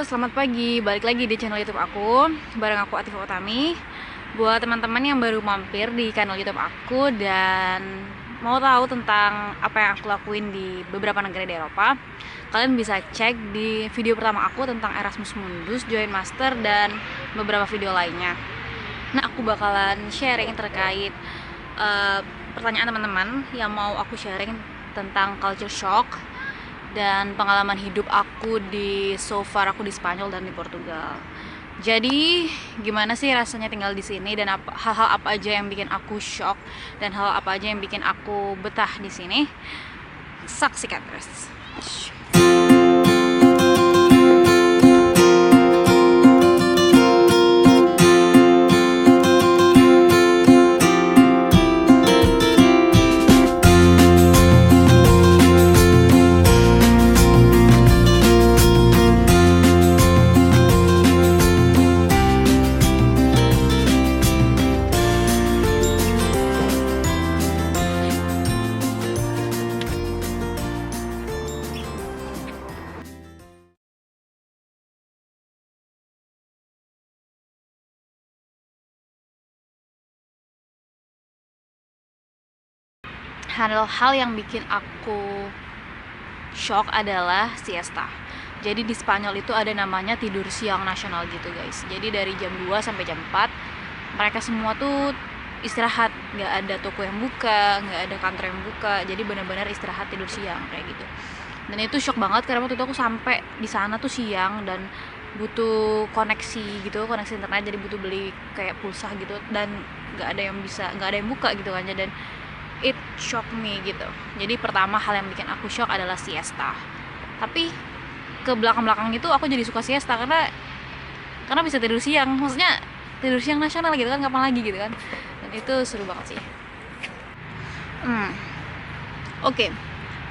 selamat pagi. Balik lagi di channel YouTube aku bareng aku Atifah Utami. Buat teman-teman yang baru mampir di channel YouTube aku dan mau tahu tentang apa yang aku lakuin di beberapa negara di Eropa, kalian bisa cek di video pertama aku tentang Erasmus Mundus, Join Master, dan beberapa video lainnya. Nah, aku bakalan sharing terkait pertanyaan teman-teman yang mau aku sharing tentang culture shock dan pengalaman hidup aku di so far aku di Spanyol dan di Portugal. Jadi gimana sih rasanya tinggal di sini dan hal-hal apa aja yang bikin aku shock dan hal apa aja yang bikin aku betah di sini? Saksikan terus. Hal yang bikin aku shock adalah siesta. Jadi di Spanyol itu ada namanya tidur siang nasional gitu guys. Jadi dari jam 2 sampai jam 4 mereka semua tuh istirahat, nggak ada toko yang buka, nggak ada kantor yang buka. Jadi benar-benar istirahat tidur siang kayak gitu. Dan itu shock banget karena waktu itu aku sampai di sana tuh siang dan butuh koneksi gitu, koneksi internet, jadi butuh beli kayak pulsa gitu dan nggak ada yang buka gitu kan. Dan it shock me gitu. Jadi pertama hal yang bikin aku shock adalah siesta. Tapi ke belakang-belakang itu aku jadi suka siesta karena bisa tidur siang. Maksudnya tidur siang nasional gitu kan, kapan lagi gitu kan. Dan itu seru banget sih. Oke.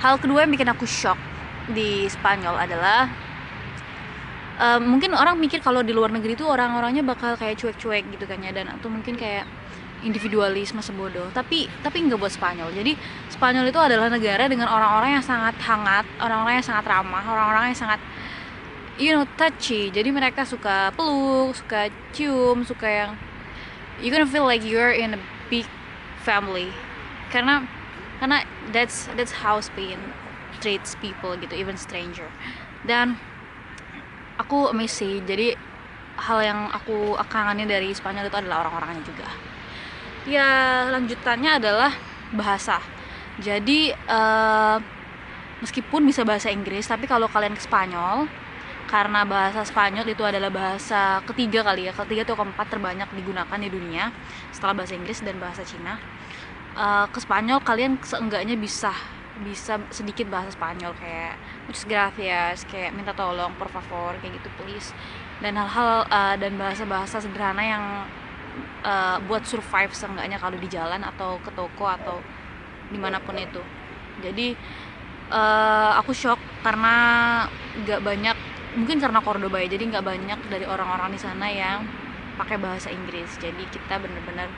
Hal kedua yang bikin aku shock di Spanyol adalah mungkin orang mikir kalau di luar negeri itu orang-orangnya bakal kayak cuek-cuek gitu kan ya, dan atau mungkin kayak individualisme sebodoh, tapi nggak buat Spanyol. Jadi Spanyol itu adalah negara dengan orang-orang yang sangat hangat, orang-orang yang sangat ramah, orang-orang yang sangat touchy. Jadi mereka suka peluk, suka cium, suka yang you gonna feel like you're in a big family. Karena that's how Spain treats people gitu, even stranger. Dan aku amazed sih. Jadi hal yang aku kangenin dari Spanyol itu adalah orang-orangnya juga. Ya, lanjutannya adalah bahasa. Jadi meskipun bisa bahasa Inggris, tapi kalau kalian ke Spanyol, karena bahasa Spanyol itu adalah bahasa ketiga atau keempat terbanyak digunakan di dunia setelah bahasa Inggris dan bahasa Cina. Ke Spanyol kalian seenggaknya bisa sedikit bahasa Spanyol, kayak muchas gracias, kayak minta tolong, por favor, kayak gitu, please, dan hal-hal dan bahasa-bahasa sederhana yang buat survive seenggaknya kalau di jalan atau ke toko atau dimanapun itu. Jadi aku shock karena nggak banyak, mungkin karena Cordoba ya, jadi nggak banyak dari orang-orang di sana yang pakai bahasa Inggris. Jadi kita benar-benar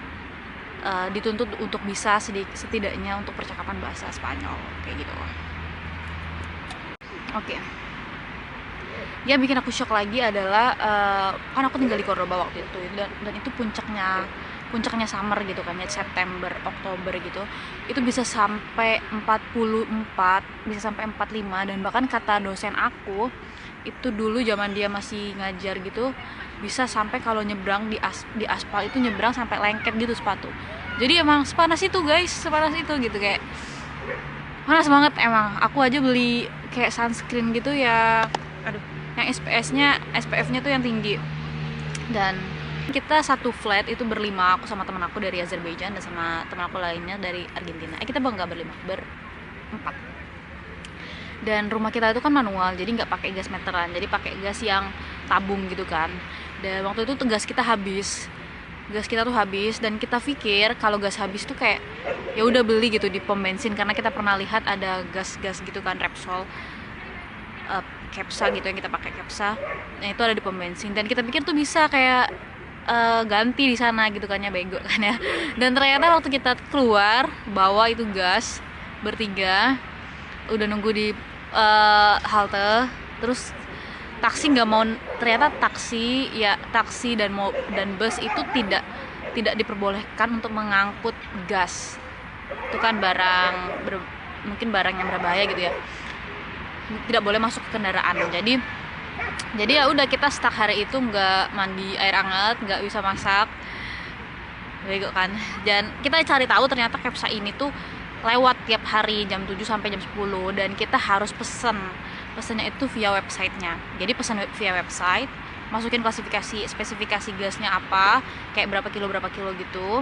dituntut untuk bisa setidaknya untuk percakapan bahasa Spanyol kayak gitu. Oke. Yang bikin aku shock lagi adalah kan aku tinggal di Cordoba waktu itu, dan itu puncaknya summer gitu kan ya, September, Oktober gitu. Itu bisa sampai 44, bisa sampai 45, dan bahkan kata dosen aku itu dulu zaman dia masih ngajar gitu, bisa sampai kalau nyebrang di aspal itu nyebrang sampai lengket gitu sepatu. Jadi emang sepanas itu guys, sepanas itu gitu, kayak panas banget emang. Aku aja beli kayak sunscreen gitu ya, yang SPF-nya tuh yang tinggi. Dan kita satu flat itu berlima, aku sama teman aku dari Azerbaijan dan sama teman aku lainnya dari Argentina. Kita nggak berlima, berempat. Dan rumah kita itu kan manual, jadi nggak pakai gas meteran, jadi pakai gas yang tabung gitu kan. Dan waktu itu gas kita tuh habis, dan kita pikir kalau gas habis tuh kayak ya udah beli gitu di pom bensin, karena kita pernah lihat ada gas gitu kan, Repsol, Cepsa gitu, yang kita pakai Cepsa. Nah, itu ada di pom bensin, dan kita pikir tuh bisa kayak ganti di sana gitu kan ya, bego kan ya. Dan ternyata waktu kita keluar bawa itu gas bertiga, udah nunggu di halte, terus taksi nggak mau, ternyata taksi dan bus itu tidak diperbolehkan untuk mengangkut gas. Itu kan mungkin barang yang berbahaya gitu ya, tidak boleh masuk ke kendaraan. Jadi ya udah, kita stuck hari itu, nggak mandi air hangat, nggak bisa masak, bego kan. Dan kita cari tahu ternyata Kepsa ini tuh lewat tiap hari jam 7 sampai jam 10, dan kita harus pesennya itu via websitenya. Jadi pesan via website, masukin spesifikasi gasnya apa, kayak berapa kilo gitu,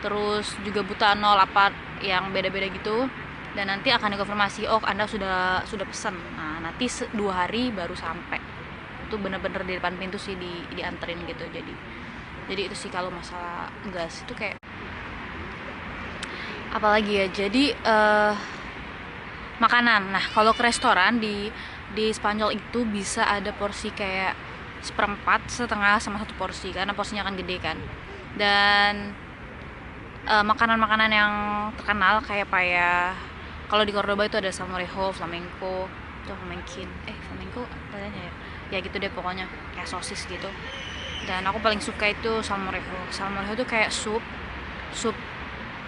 terus juga butanol apa yang beda-beda gitu, dan nanti akan dikonfirmasi, oh Anda sudah pesan. Nah nanti 2 hari baru sampai. Itu bener-bener di depan pintu sih dianterin gitu. Jadi itu sih kalau masalah gas itu kayak apalagi ya. Jadi makanan. Nah kalau ke restoran di Spanyol itu bisa ada porsi kayak seperempat, setengah, sama 1 porsi, karena porsinya akan gede kan. Dan makanan-makanan yang terkenal kayak kalau di Cordoba itu ada salmorejo, flamenco ya gitu deh pokoknya, kayak sosis gitu. Dan aku paling suka itu salmorejo itu kayak sup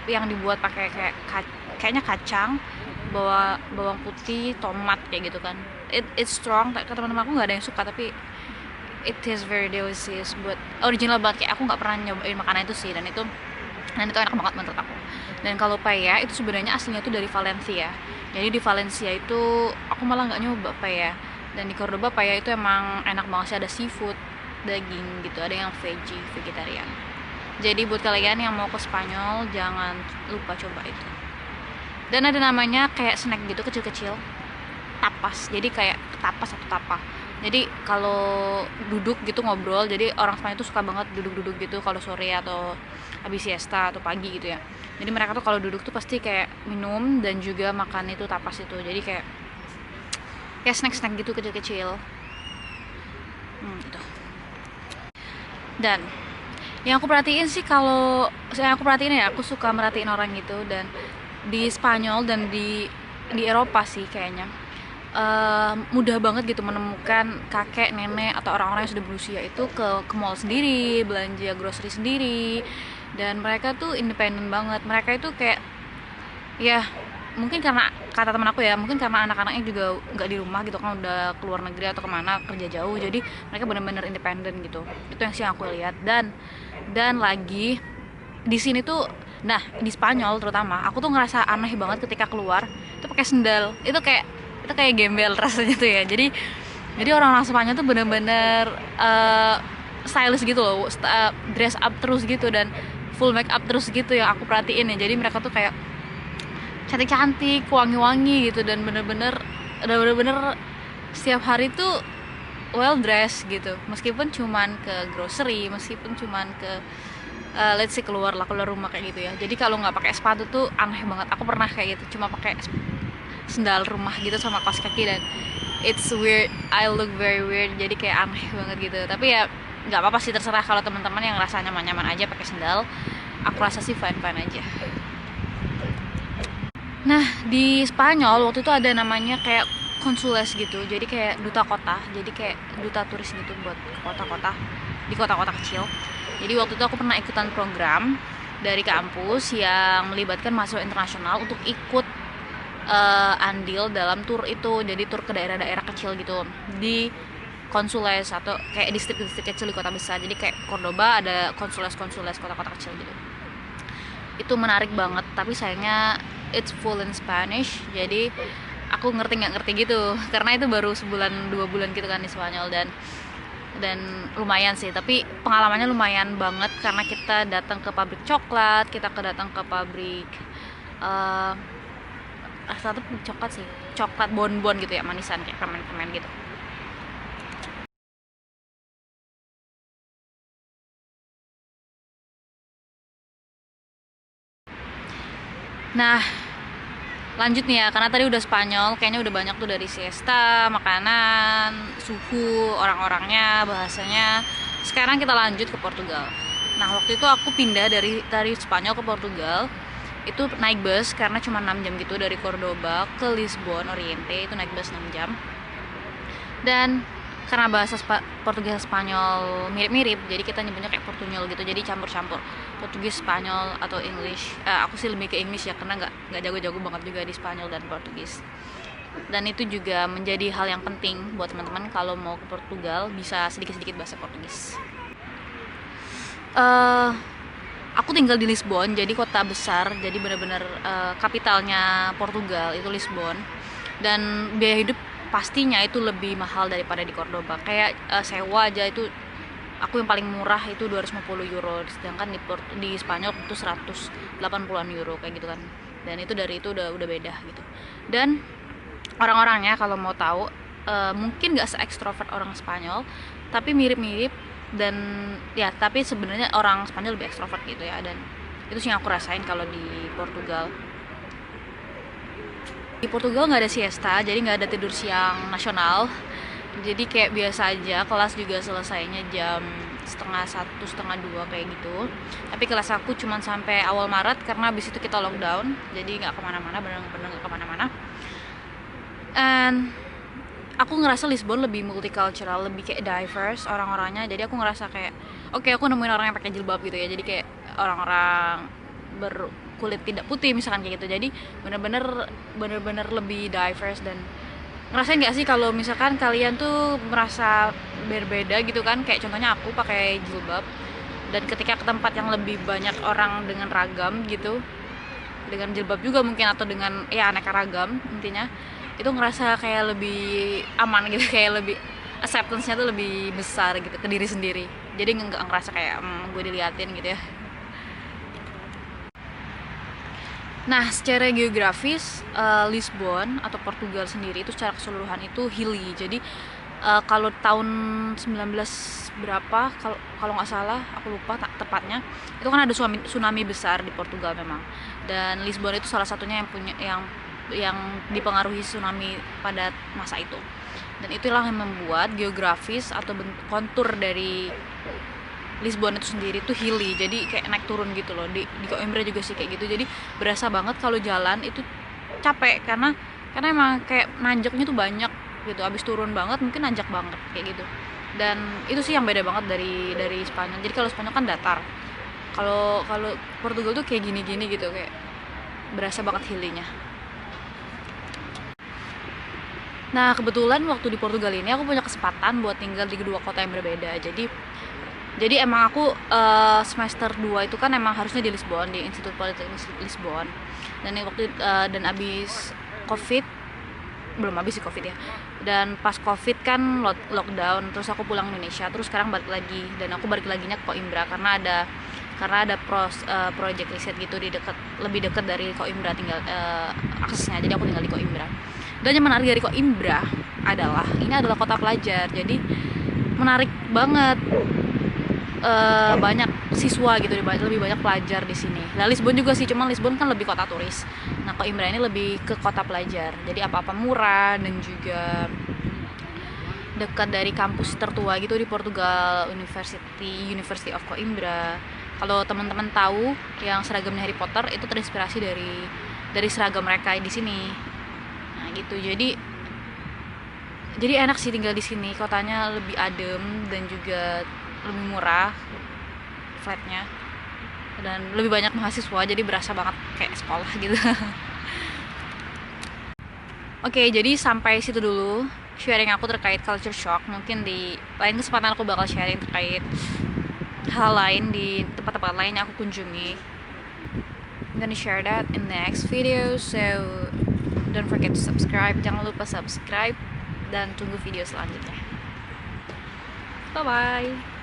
yang dibuat pakai kayaknya kacang, bawang putih, tomat kayak gitu kan. It's strong. Kata teman-teman aku nggak ada yang suka, tapi it tastes very delicious, buat original banget. Kayak aku nggak pernah nyobain makanan itu sih, dan itu enak banget menurut aku. Dan kalau paella itu sebenarnya aslinya itu dari Valencia. Jadi di Valencia itu aku malah nggak nyoba paella. Dan di Cordoba paella itu emang enak banget sih, ada seafood, daging gitu, ada yang vegetarian. Jadi buat kalian yang mau ke Spanyol jangan lupa coba itu. Dan ada namanya kayak snack gitu kecil-kecil, tapas. Jadi kayak tapas atau tapa. Jadi kalau duduk gitu ngobrol, jadi orang Spanyol itu suka banget duduk-duduk gitu kalau sore atau habis siesta atau pagi gitu ya. Jadi mereka tuh kalau duduk tuh pasti kayak minum dan juga makan itu tapas itu. Jadi kayak snack-snack gitu kecil-kecil. Gitu. Dan yang aku perhatiin sih, aku suka merhatiin orang gitu, dan di Spanyol dan di Eropa sih kayaknya mudah banget gitu menemukan kakek, nenek, atau orang-orang yang sudah berusia itu ke mall sendiri, belanja grocery sendiri, dan mereka tuh independen banget. Mereka itu kayak, ya mungkin karena kata teman aku ya, mungkin karena anak-anaknya juga nggak di rumah gitu kan, udah keluar negeri atau kemana kerja jauh, jadi mereka benar-benar independen gitu. Itu yang aku lihat. Dan lagi di sini tuh, nah di Spanyol terutama, aku tuh ngerasa aneh banget ketika keluar itu pakai sendal. Itu kayak gembel rasanya tuh ya. Jadi orang-orang Spanyol tuh bener-bener stylish gitu loh, dress up terus gitu, dan full make up terus gitu yang aku perhatiin ya. Jadi mereka tuh kayak cantik-cantik, wangi-wangi gitu, dan bener-bener setiap hari tuh well dressed gitu. Meskipun cuman ke grocery, meskipun cuman ke let's say keluar rumah kayak gitu ya. Jadi kalau nggak pakai sepatu tuh aneh banget. Aku pernah kayak gitu, cuma pakai sendal rumah gitu sama kaos kaki, dan it's weird, I look very weird. Jadi kayak aneh banget gitu. Tapi ya nggak apa-apa sih, terserah. Kalau teman-teman yang rasanya nyaman aja pakai sendal, aku rasa sih fine aja. Nah di Spanyol waktu itu ada namanya kayak konsules gitu, jadi kayak duta kota, jadi kayak duta turis gitu buat kota-kota, di kota-kota kecil. Jadi waktu itu aku pernah ikutan program dari kampus yang melibatkan mahasiswa internasional untuk ikut andil dalam tur itu. Jadi tur ke daerah-daerah kecil gitu di konsules, atau kayak distrik-distrik kecil di kota besar. Jadi kayak Cordoba ada konsules kota-kota kecil gitu. Itu menarik banget, tapi sayangnya it's full in Spanish, jadi aku nggak ngerti gitu, karena itu baru 1-2 bulan gitu kan di Spanyol, dan lumayan sih, tapi pengalamannya lumayan banget karena kita datang ke pabrik coklat, datang ke pabrik satu coklat sih, coklat bonbon gitu ya, manisan kayak permen-permen gitu. Nah lanjut nih ya, karena tadi udah Spanyol, kayaknya udah banyak tuh dari siesta, makanan, suhu, orang-orangnya, bahasanya. Sekarang kita lanjut ke Portugal. Nah waktu itu aku pindah dari Spanyol ke Portugal, itu naik bus karena cuma 6 jam gitu, dari Cordoba ke Lisbon Oriente, itu naik bus 6 jam. Dan karena bahasa Portugis Spanyol mirip-mirip, jadi kita nyebutnya kayak Portunyol gitu, jadi campur-campur Portugis Spanyol atau English. Aku sih lebih ke English ya, karena nggak jago-jago banget juga di Spanyol dan Portugis. Dan itu juga menjadi hal yang penting buat teman-teman kalau mau ke Portugal, bisa sedikit-sedikit bahasa Portugis. Aku tinggal di Lisbon, jadi kota besar, jadi benar-benar kapitalnya Portugal itu Lisbon. Dan biaya hidup pastinya itu lebih mahal daripada di Cordoba. Kayak sewa aja itu aku yang paling murah itu 250 euro, sedangkan di Spanyol itu 180-an euro kayak gitu kan. Dan itu dari itu udah beda gitu. Dan orang-orangnya kalau mau tahu mungkin nggak se-ekstrovert orang Spanyol, tapi mirip-mirip. Dan ya, tapi sebenarnya orang Spanyol lebih ekstrovert gitu ya. Dan itu sih yang aku rasain kalau di Portugal. Di Portugal nggak ada siesta, jadi nggak ada tidur siang nasional. Jadi kayak biasa aja, kelas juga selesainya jam 1:30, 1:30 kayak gitu. Tapi kelas aku cuma sampai awal Maret, karena abis itu kita lockdown, jadi nggak kemana-mana, bener-bener nggak kemana-mana. And aku ngerasa Lisbon lebih multicultural, lebih kayak diverse orang-orangnya. Jadi aku ngerasa kayak oke, aku nemuin orang yang pakai jilbab gitu ya, jadi kayak orang-orang berkulit tidak putih misalkan kayak gitu. Jadi bener-bener lebih diverse. Dan ngerasain nggak sih kalau misalkan kalian tuh merasa berbeda gitu kan, kayak contohnya aku pakai jilbab, dan ketika ke tempat yang lebih banyak orang dengan ragam gitu, dengan jilbab juga mungkin, atau dengan ya aneka ragam intinya, itu ngerasa kayak lebih aman gitu, kayak lebih acceptance-nya tuh lebih besar gitu ke diri sendiri. Jadi nggak ngerasa kayak gue diliatin gitu ya. Nah, secara geografis Lisbon atau Portugal sendiri itu secara keseluruhan itu hilly. Jadi kalau tahun 19 berapa, kalau nggak salah, aku lupa tepatnya, itu kan ada tsunami besar di Portugal memang. Dan Lisbon itu salah satunya yang dipengaruhi tsunami pada masa itu. Dan itulah yang membuat geografis atau kontur dari Lisbon itu sendiri tuh hilly, jadi kayak naik turun gitu loh. Di Coimbra juga sih kayak gitu, jadi berasa banget kalau jalan itu capek, karena emang kayak nanjaknya tuh banyak gitu. Abis turun banget mungkin nanjak banget kayak gitu. Dan itu sih yang beda banget dari Spanyol. Jadi kalau Spanyol kan datar, kalau Portugal tuh kayak gini-gini gitu, kayak berasa banget hilly-nya. Nah, kebetulan waktu di Portugal ini aku punya kesempatan buat tinggal di kedua kota yang berbeda. Jadi emang aku semester 2 itu kan emang harusnya di Lisbon, di Institut Politeknik Lisbon. Dan abis Covid, belum habis sih Covid ya. Dan pas Covid kan lockdown, terus aku pulang Indonesia, terus sekarang balik lagi. Dan aku balik laginya ke Coimbra karena ada project riset gitu lebih dekat dari Coimbra, tinggal aksesnya. Jadi aku tinggal di Coimbra. Dan yang menarik dari Coimbra adalah ini adalah kota pelajar. Jadi menarik banget, banyak siswa gitu, lebih banyak pelajar di sini. Nah, Lisbon juga sih, cuman Lisbon kan lebih kota turis. Nah, Coimbra ini lebih ke kota pelajar. Jadi apa-apa murah, dan juga dekat dari kampus tertua gitu di Portugal, University of Coimbra. Kalau teman-teman tahu yang seragamnya Harry Potter, itu terinspirasi dari seragam mereka di sini. Nah, gitu. Jadi enak sih tinggal di sini. Kotanya lebih adem dan juga lebih murah flatnya, dan lebih banyak mahasiswa, jadi berasa banget kayak sekolah gitu. Oke, jadi sampai situ dulu sharing aku terkait culture shock. Mungkin di lain kesempatan aku bakal sharing terkait hal lain di tempat-tempat lain yang aku kunjungi. I'm gonna share that in the next video, so don't forget to subscribe. Jangan lupa subscribe dan tunggu video selanjutnya. Bye bye.